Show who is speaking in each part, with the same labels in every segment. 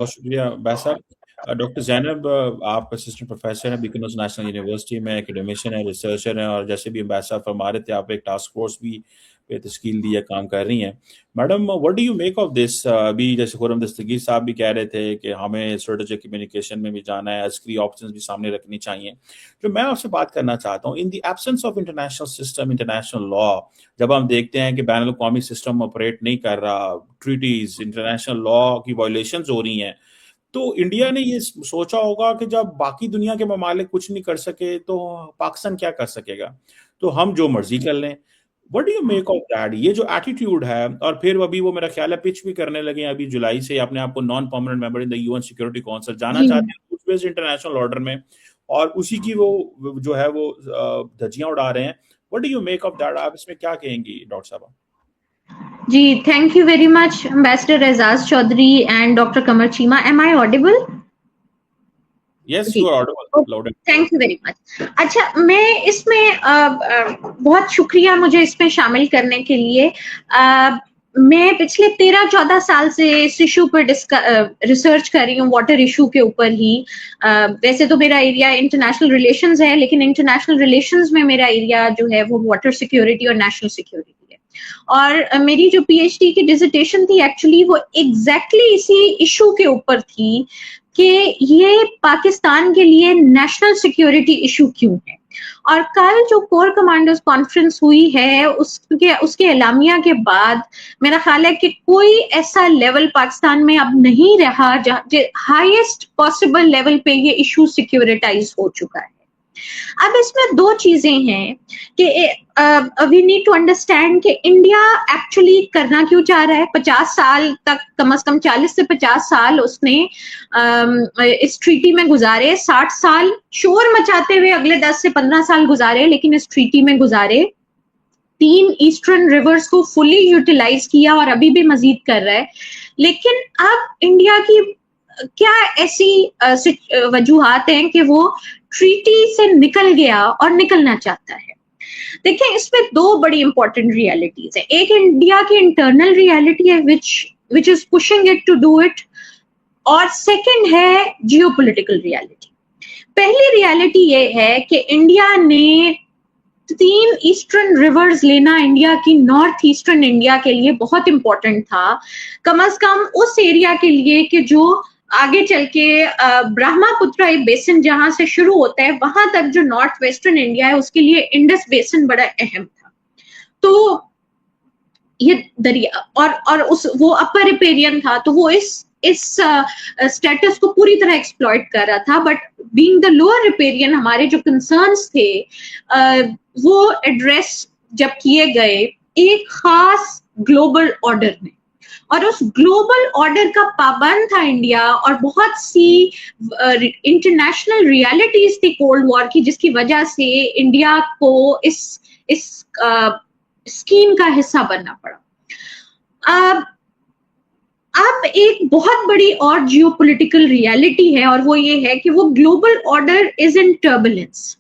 Speaker 1: बहुत शुक्रिया बैस साहब। डॉक्टर ज़ैनब, आप असिस्टेंट प्रोफेसर हैं बीकानेर नेशनल यूनिवर्सिटी में, एकेडमिशियन हैं, रिसर्चर हैं, और जैसे भी बैस साहब फरमा रहे थे, आप एक टास्क फोर्स भी पे तश्कील दी है, काम कर रही हैं। Madam, what do you make of this? अभी जैसे खुर्रम दस्तगीर साहब भी कह रहे थे कि हमें स्ट्रेटेजिक कम्युनिकेशन में भी जाना है, अस्करी ऑप्शंस भी सामने रखनी चाहिए। जो मैं आपसे बात करना चाहता हूँ, in the absence of international system, international law, जब हम देखते हैं कि बैन अल-अक़वामी सिस्टम ऑपरेट नहीं कर रहा, ट्रीटीज, इंटरनेशनल लॉ की वायलेशंस हो रही हैं, तो इंडिया ने ये सोचा होगा कि जब बाकी दुनिया के ममालिक कुछ नहीं कर सके तो पाकिस्तान क्या कर सकेगा, तो हम जो मर्जी कर लें। What do you make of that? ये जो एटीट्यूड है, और फिर अभी वो मेरा ख्याल है पिच भी करने लगे हैं अभी जुलाई से अपने आप को non permanent member in the UN security council, जाना
Speaker 2: जी
Speaker 1: चाहते हैं रूल्स बेस्ड इंटरनेशनल ऑर्डर में, और उसी की वो जो है वो धज्जियां उड़ा रहे हैं। What do you make of that? आप इसमें क्या कहेंगी डॉक्टर साहब?
Speaker 2: जी, thank you very much, Ambassador Azaz Chaudhary and Dr. Qamar Cheema. Am I audible?
Speaker 1: Yes,
Speaker 2: जी,
Speaker 1: you are audible, loud and clear.
Speaker 2: Thank you very much. अच्छा, मैं इसमें बहुत शुक्रिया मुझे इसमें शामिल करने के लिए। मैं पिछले 13-14 साल से इस इशू पर रिसर्च कर रही हूँ, वाटर इशू के ऊपर ही। वैसे तो मेरा एरिया इंटरनेशनल रिलेशंस है, लेकिन इंटरनेशनल रिलेशंस में मेरा एरिया जो है वो वाटर सिक्योरिटी और नेशनल सिक्योरिटी है। और मेरी जो पीएचडी की डिसर्टेशन थी एक्चुअली वो एग्जैक्टली इसी इशू के ऊपर थी कि ये पाकिस्तान के लिए नेशनल सिक्योरिटी इशू क्यों है। और कल जो कोर कमांडर्स कॉन्फ्रेंस हुई है उसके एलामिया के बाद मेरा ख्याल है कि कोई ऐसा लेवल पाकिस्तान में अब नहीं रहा जहाँ हाईएस्ट पॉसिबल लेवल पे ये इशू सिक्योरिटाइज हो चुका है। अब इसमें दो चीजें हैं कि वी नीड टू अंडरस्टैंड कि इंडिया एक्चुअली करना क्यों चाह रहा है। 50 साल तक, कम से कम 40 से 50 साल उसने इस ट्रीटी में गुजारे, 60 साल शोर मचाते हुए अगले 10 से 15 साल गुजारे, लेकिन इस ट्रीटी में गुजारे। 3 ईस्टर्न रिवर्स को फुली यूटिलाइज किया और अभी भी मजीद कर रहा है। लेकिन अब इंडिया की क्या ऐसी वजूहात हैं कि वो ट्रीटी से निकल गया और निकलना चाहता है? देखिए, इसमें दो बड़ी इंपॉर्टेंट रियलिटीज है। एक इंडिया की इंटरनल रियलिटी है which is pushing it to do it, और सेकंड है जियोपॉलिटिकल रियलिटी। पहली रियलिटी ये है कि इंडिया ने 3 ईस्टर्न रिवर्स लेना इंडिया की नॉर्थ ईस्टर्न इंडिया के लिए बहुत इंपॉर्टेंट था, कम से कम उस एरिया के लिए कि जो आगे चल के ब्रह्मपुत्र बेसिन जहां से शुरू होता है वहां तक जो नॉर्थ वेस्टर्न इंडिया है उसके लिए इंडस बेसिन बड़ा अहम था। तो ये दरिया और वो अपर रिपेरियन था, तो वो इस स्टेटस को पूरी तरह एक्सप्लॉइट कर रहा था। But being the lower riparian, हमारे जो कंसर्न्स थे वो एड्रेस जब किए गए एक खास ग्लोबल ऑर्डर में, और उस ग्लोबल ऑर्डर का पाबंद था इंडिया, और बहुत सी इंटरनेशनल रियलिटीज थी कोल्ड वॉर की, जिसकी वजह से इंडिया को इस स्कीम का हिस्सा बनना पड़ा। अब एक बहुत बड़ी और जियोपॉलिटिकल रियलिटी है, और वो ये है कि वो global order is in turbulence,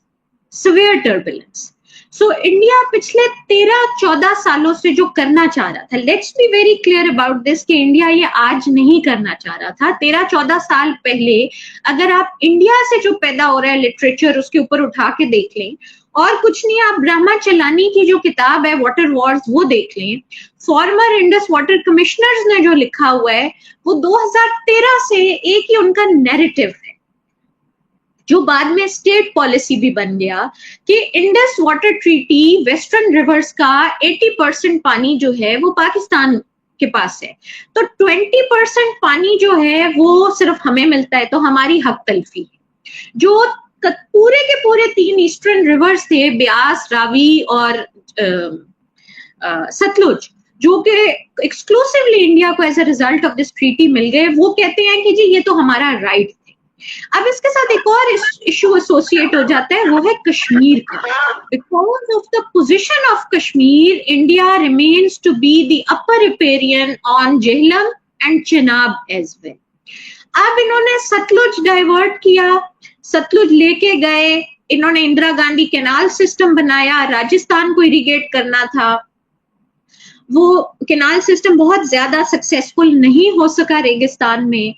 Speaker 2: severe turbulence. So India पिछले 13-14 सालों से जो करना चाह रहा था, let's be very clear about this, कि इंडिया ये आज नहीं करना चाह रहा था। 13-14 साल पहले अगर आप इंडिया से जो पैदा हो रहा है लिटरेचर उसके ऊपर उठा के देख लें, और कुछ नहीं, आप ब्रह्मा चलानी की जो किताब है वाटर वॉर्स वो देख लें, फॉर्मर इंडस वाटर कमिश्नर्स ने जो लिखा हुआ है वो 2013 से एक ही उनका नैरेटिव है, जो बाद में स्टेट पॉलिसी भी बन गया कि Indus water treaty western rivers का 80% पानी जो है वो पाकिस्तान के पास है, तो 20% पानी जो है वो सिर्फ हमें मिलता है, तो हमारी हक तलफी है। जो पूरे के पूरे 3 ईस्टर्न रिवर्स थे, ब्यास, रावी और सतलुज, जो कि एक्सक्लूसिवली इंडिया को as a result of this treaty मिल गए, वो कहते हैं कि जी ये तो हमारा राइट। अब इसके साथ एक और इशू एसोसिएट हो जाता है, वो है कश्मीर का। Because of the position of Kashmir, India remains to be the upper riparian on Jhelum and Chenab as well. अब इन्होंने सतलुज डाइवर्ट किया, सतलुज लेके गए, इन्होंने इंदिरा गांधी कैनाल सिस्टम बनाया, राजस्थान को इरिगेट करना था। वो कैनाल सिस्टम बहुत ज्यादा सक्सेसफुल नहीं हो सका रेगिस्तान में,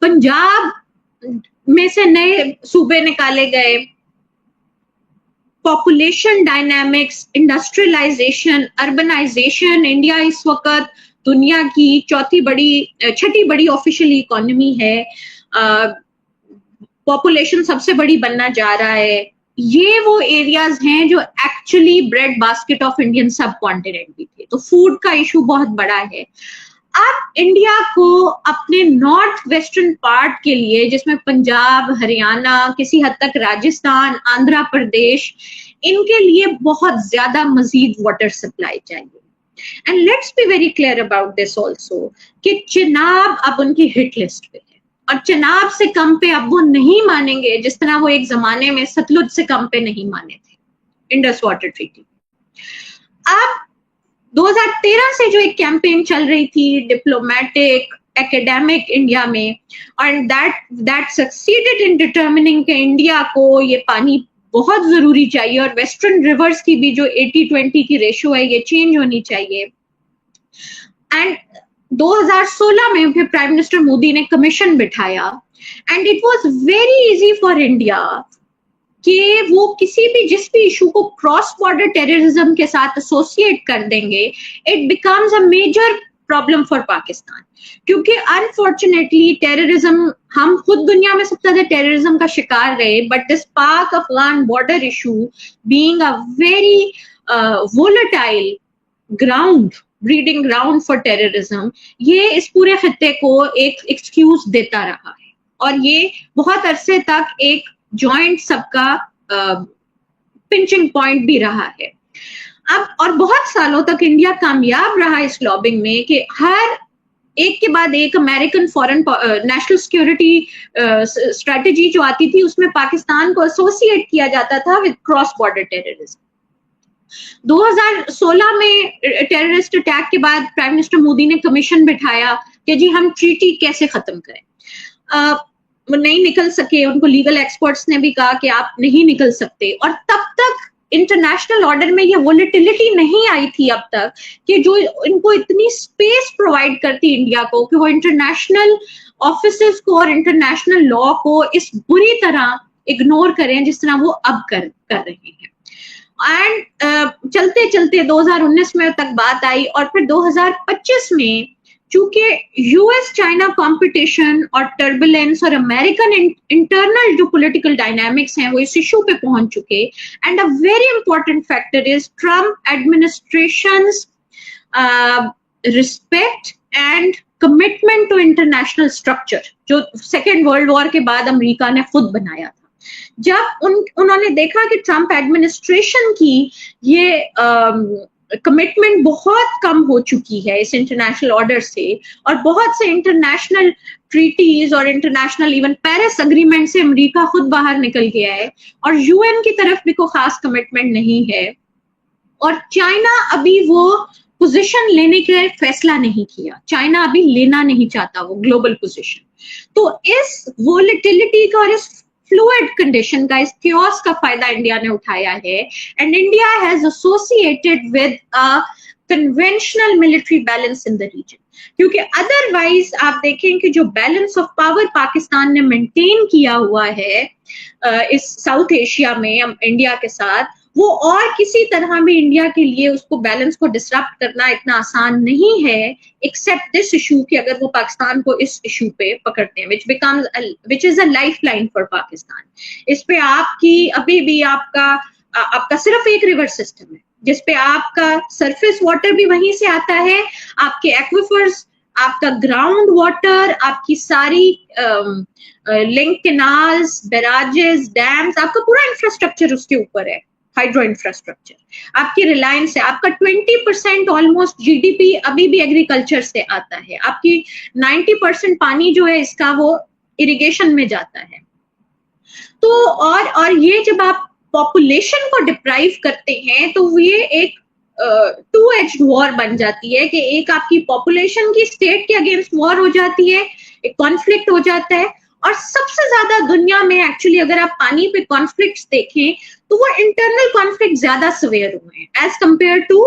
Speaker 2: पंजाब में से नए सूबे निकाले गए, population dynamics, industrialisation, urbanisation, India इस वक्त दुनिया की छठी बड़ी ऑफिशियल इकोनॉमी है, पॉपुलेशन सबसे बड़ी बनना जा रहा है। ये वो एरियाज हैं जो actually bread basket of Indian सब कॉन्टिनेंट भी थे, तो फूड का इशू बहुत बड़ा है। अब इंडिया को अपने नॉर्थ वेस्टर्न पार्ट के लिए, जिसमें पंजाब, हरियाणा, किसी हद तक राजस्थान, आंध्र प्रदेश, इनके लिए बहुत ज्यादा मजीद वाटर सप्लाई चाहिए। And let's be very clear about this also कि चिनाब अब उनकी हिट लिस्ट पे है, और चिनाब से कम पे अब वो नहीं मानेंगे, जिस तरह वो एक जमाने में सतलुज से कम पे नहीं माने थे इंडस वाटर ट्रीटी। अब 2013 से जो एक कैंपेन चल रही थी डिप्लोमेटिक एकेडमिक इंडिया में, और दैट सक्सीडेड इन डिटर्मिनिंग कि इंडिया को ये पानी बहुत जरूरी चाहिए, और वेस्टर्न रिवर्स की भी जो 80-20 की रेशियो है ये चेंज होनी चाहिए। एंड 2016 में फिर प्राइम मिनिस्टर मोदी ने कमीशन बिठाया, and it was very easy for India कि वो जिस भी इशू को क्रॉस बॉर्डर टेररिज्म के साथ एसोसिएट कर देंगे, it becomes a major problem for Pakistan, क्योंकि अनफॉर्चुनेटली टेररिज्म, हम खुद दुनिया में सबसे ज्यादा टेररिज्म का शिकार रहे, बट दिस पाक Afghan border issue being a very volatile ground, breeding ground for terrorism, ये इस पूरे खित्ते को एक एक्सक्यूज देता रहा है, और ये बहुत अरसे तक एक जॉइंट सबका पिंचिंग पॉइंट भी रहा है। अब और बहुत सालों तक इंडिया कामयाब रहा इस लॉबिंग में कि हर एक के बाद एक American foreign national security strategy जो आती थी उसमें पाकिस्तान को एसोसिएट किया जाता था विद क्रॉस बॉर्डर टेररिज्म। 2016 में टेररिस्ट अटैक के बाद प्राइम मिनिस्टर मोदी ने कमीशन बिठाया कि जी हम ट्रीटी कैसे खत्म करें। वो नहीं निकल सके, उनको लीगल एक्सपर्ट्स ने भी कहा कि आप नहीं निकल सकते, और तब तक इंटरनेशनल ऑर्डर में ये वोलेटिलिटी नहीं आई थी अब तक कि जो इनको इतनी स्पेस प्रोवाइड करती इंडिया को कि वो इंटरनेशनल ऑफिसेस को और इंटरनेशनल लॉ को इस बुरी तरह इग्नोर करें जिस तरह वो अब कर रहे हैं। एंड चलते चलते 2019 में तक बात आई, और फिर 2025 में चूंकि यूएस चाइना कंपटीशन और टर्बुलेंस और अमेरिकन इंटरनल जो पॉलिटिकल डायनामिक्स हैं वो इस इशू पे पहुंच चुके, and a very important factor is Trump administration's respect and commitment to international structure, जो सेकेंड वर्ल्ड वॉर के बाद अमेरिका ने खुद बनाया था। जब उन्होंने देखा कि ट्रम्प एडमिनिस्ट्रेशन की ये कमिटमेंट बहुत कम हो चुकी है इस इंटरनेशनल ऑर्डर से, और बहुत से इंटरनेशनल ट्रीटीज और इंटरनेशनल इवन पेरिस अग्रीमेंट से अमेरिका खुद बाहर निकल गया है, और यूएन की तरफ भी कोई खास कमिटमेंट नहीं है, और चाइना अभी वो पोजीशन लेने का फैसला नहीं किया, चाइना अभी लेना नहीं चाहता वो ग्लोबल पोजीशन। तो इस वोलेटिलिटी का और इस फ्लूइड कंडीशन का, इस chaos का फायदा इंडिया ने उठाया है, and India has associated with a conventional military balance in the region, क्योंकि अदरवाइज आप देखें कि जो बैलेंस ऑफ पावर पाकिस्तान ने मेंटेन किया हुआ है इस साउथ एशिया में इंडिया के साथ, वो और किसी तरह भी इंडिया के लिए उसको बैलेंस को डिसरप्ट करना इतना आसान नहीं है, एक्सेप्ट दिस इशू कि अगर वो पाकिस्तान को इस इशू पे पकड़ते हैं, which is a lifeline for Pakistan. इस पे आपकी अभी भी आपका सिर्फ एक रिवर सिस्टम है जिसपे आपका सरफेस वाटर भी वहीं से आता है, आपके एक्विफर्स, आपका ग्राउंड वाटर, आपकी सारी लिंक कैनाल्स, बैराजेस, डैम्स, आपका पूरा इंफ्रास्ट्रक्चर उसके ऊपर है, हाइड्रो इंफ्रास्ट्रक्चर, आपकी रिलायंस है, आपका 20% ऑलमोस्ट जीडीपी अभी भी एग्रीकल्चर से आता है, आपकी 90% पानी जो है इसका वो इरिगेशन में जाता है। तो और ये जब आप पॉपुलेशन को डिप्राइव करते हैं तो ये एक टू एज्ड वॉर बन जाती है कि एक आपकी पॉपुलेशन की स्टेट के अगेंस्ट वॉर हो जाती है, एक कॉन्फ्लिक्ट हो जाता है, और सबसे ज्यादा दुनिया में एक्चुअली अगर आप पानी पे कॉन्फ्लिक्ट्स देखें तो वो इंटरनल कॉन्फ्लिक्ट ज्यादा सिवियर हुए हैं as compare to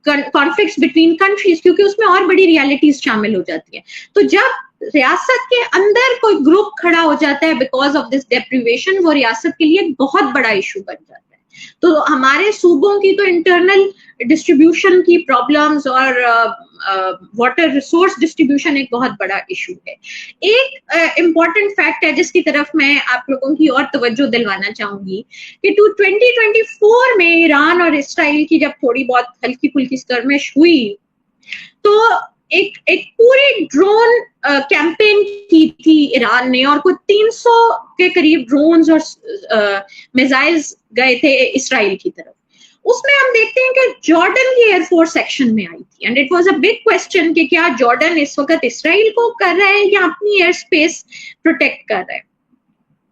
Speaker 2: conflicts between countries, क्योंकि उसमें और बड़ी रियलिटीज शामिल हो जाती है। तो जब ریاست کے اندر کوئی گروپ کھڑا ہو جاتا ہے بیکاز آف دس ڈیپریویشن، وہ ریاست کے لیے ایک بہت بڑا ایشو بن جاتا ہے. تو ہمارے صوبوں کی تو انٹرنل ڈسٹریبیوشن کی پرابلمز اور واٹر ریسورس ڈسٹریبیوشن ایک بہت بڑا ایشو ہے. ایک امپورٹنٹ فیکٹ ہے جس کی طرف میں آپ لوگوں کی اور توجہ دلوانا چاہوں گی کہ 2024 میں ایران اور اسرائیل کی جب تھوڑی بہت ہلکی پھلکی اسکرمش ہوئی تو ایک پوری ڈرون کیمپین کی تھی ایران نے، اور کوئی 300 کے قریب ڈرونز اور میزائلز گئے تھے اسرائیل کی طرف. اس میں ہم دیکھتے ہیں کہ جارڈن کی ایئر فورس سیکشن میں آئی تھی، and it was a big question کہ کیا جارڈن اس وقت اسرائیل کو کر رہا ہے یا اپنی ایئر اسپیس پروٹیکٹ کر رہا ہے.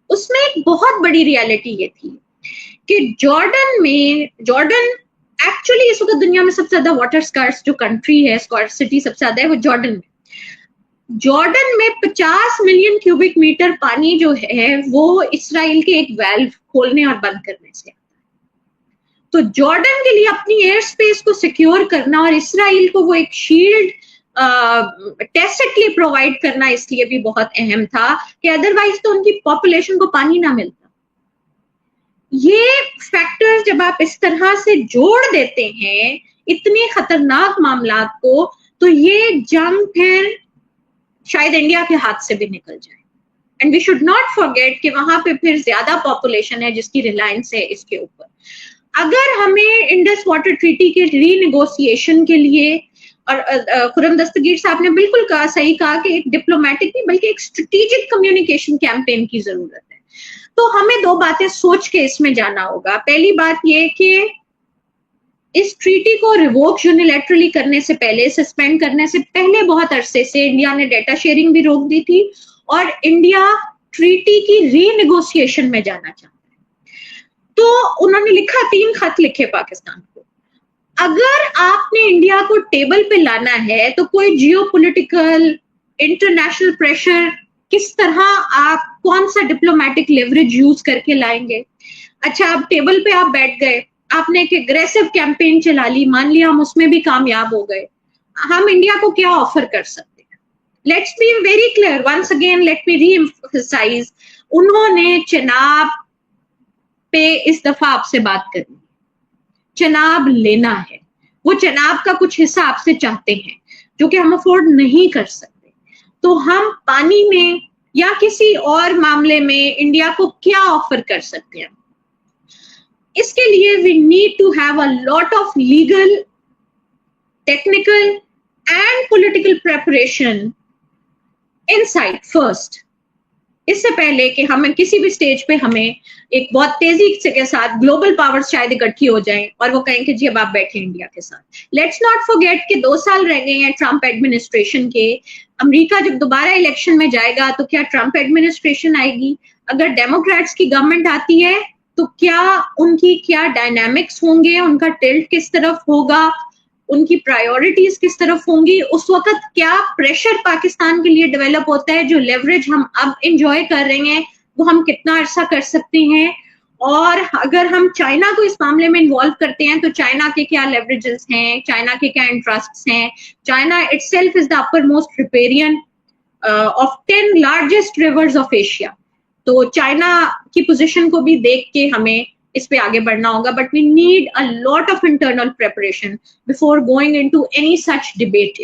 Speaker 2: اس میں ایک بہت بڑی ریالٹی یہ تھی کہ جارڈن ایکچولی اس وقت دنیا میں سب سے زیادہ واٹر اسکارس جو کنٹری ہے، اسکارسٹی سب سے زیادہ ہے وہ جارڈن میں. جارڈن میں 50 ملین کیوبک میٹر پانی جو ہے وہ اسرائیل کے ایک ویلو کھولنے اور بند کرنے سے. تو جارڈن کے لیے اپنی ایئر اسپیس کو سیکیور کرنا اور اسرائیل کو وہ ایک شیلڈ ٹیسٹلی پرووائڈ کرنا اس لیے بھی بہت اہم تھا کہ ادروائز تو ان کی پاپولیشن کو پانی نہ ملتا. یہ فیکٹر جب آپ اس طرح سے جوڑ دیتے ہیں اتنے خطرناک معاملات کو، تو یہ جنگ پھر شاید انڈیا کے ہاتھ سے بھی نکل جائے. And we should not forget کہ وہاں پہ پھر زیادہ پاپولیشن ہے جس کی ریلائنس ہے اس کے اوپر. اگر ہمیں انڈس واٹر ٹریٹی کے ری نیگوسیشن کے لیے، اور خرم دستگیر صاحب نے بالکل صحیح کہا کہ ایک ڈپلومیٹک نہیں بلکہ ایک اسٹریٹجک کمیونیکیشن کیمپین کی ضرورت ہے، تو ہمیں دو باتیں سوچ کے اس میں جانا ہوگا. پہلی بات یہ کہ اس ٹریٹی کو ریووک یونیلیٹرلی کرنے سے پہلے، سسپینڈ کرنے سے پہلے بہت عرصے سے انڈیا نے ڈیٹا شیئرنگ بھی روک دی تھی، اور انڈیا ٹریٹی کی ری نیگوسیشن میں جانا چاہتا ہے. تو انہوں نے لکھا، 3 خط لکھے پاکستان کو. اگر آپ نے انڈیا کو ٹیبل پہ لانا ہے تو کوئی جیو پولیٹیکل انٹرنیشنل پریشر کس طرح آپ کون سا ڈپلومیٹک لیوریج یوز کر کے لائیں گے. اچھا، اب ٹیبل پہ آپ بیٹھ گئے، آپ نے ایک اگریسو کیمپین چلا لی، مان لیا ہم اس میں بھی کامیاب ہو گئے، ہم انڈیا کو کیا آفر کر سکتے ہیں؟ Let's be very clear, once again let me reemphasise, انہوں نے چناب پہ اس دفعہ آپ سے بات کرنی، چناب لینا ہے، وہ چناب کا کچھ حصہ آپ سے چاہتے ہیں جو کہ ہم افورڈ نہیں کر سکتے. تو ہم پانی میں یا کسی اور معاملے میں انڈیا کو کیا آفر کر سکتے ہیں؟ اس کے لیے we need to have a lot of legal, technical and political preparation inside first, اس سے پہلے کہ ہمیں کسی بھی سٹیج پہ ہمیں ایک بہت تیزی کے ساتھ گلوبل پاورز شاید اکٹھی ہو جائیں اور وہ کہیں کہ جی اب آپ بیٹھیں انڈیا کے ساتھ. لیٹس ناٹ فارگیٹ کہ 2 سال رہ گئے ہیں ٹرمپ ایڈمنسٹریشن کے. امریکہ جب دوبارہ الیکشن میں جائے گا تو کیا ٹرمپ ایڈمنسٹریشن آئے گی؟ اگر ڈیموکریٹس کی گورنمنٹ آتی ہے تو کیا ان کی کیا ڈائنامکس ہوں گے، ان کا ٹلٹ کس طرف ہوگا، ان کی پرائیورٹیز کس طرف ہوں گی؟ اس وقت کیا پریشر پاکستان کے لیے ڈیولپ ہوتا ہے؟ جو لیوریج ہم اب انجوائے کر رہے ہیں وہ ہم کتنا عرصہ کر سکتے ہیں؟ اور اگر ہم چائنا کو اس معاملے میں انوالو کرتے ہیں تو چائنا کے کیا لیوریجز ہیں، چائنا کے کیا انٹرسٹس ہیں؟ China itself is the uppermost riparian of 10 largest rivers of Asia. تو چائنا کی پوزیشن کو بھی دیکھ کے ہمیں اس پہ آگے بڑھنا ہوگا. But we need a lot of internal preparation before going into any such debate.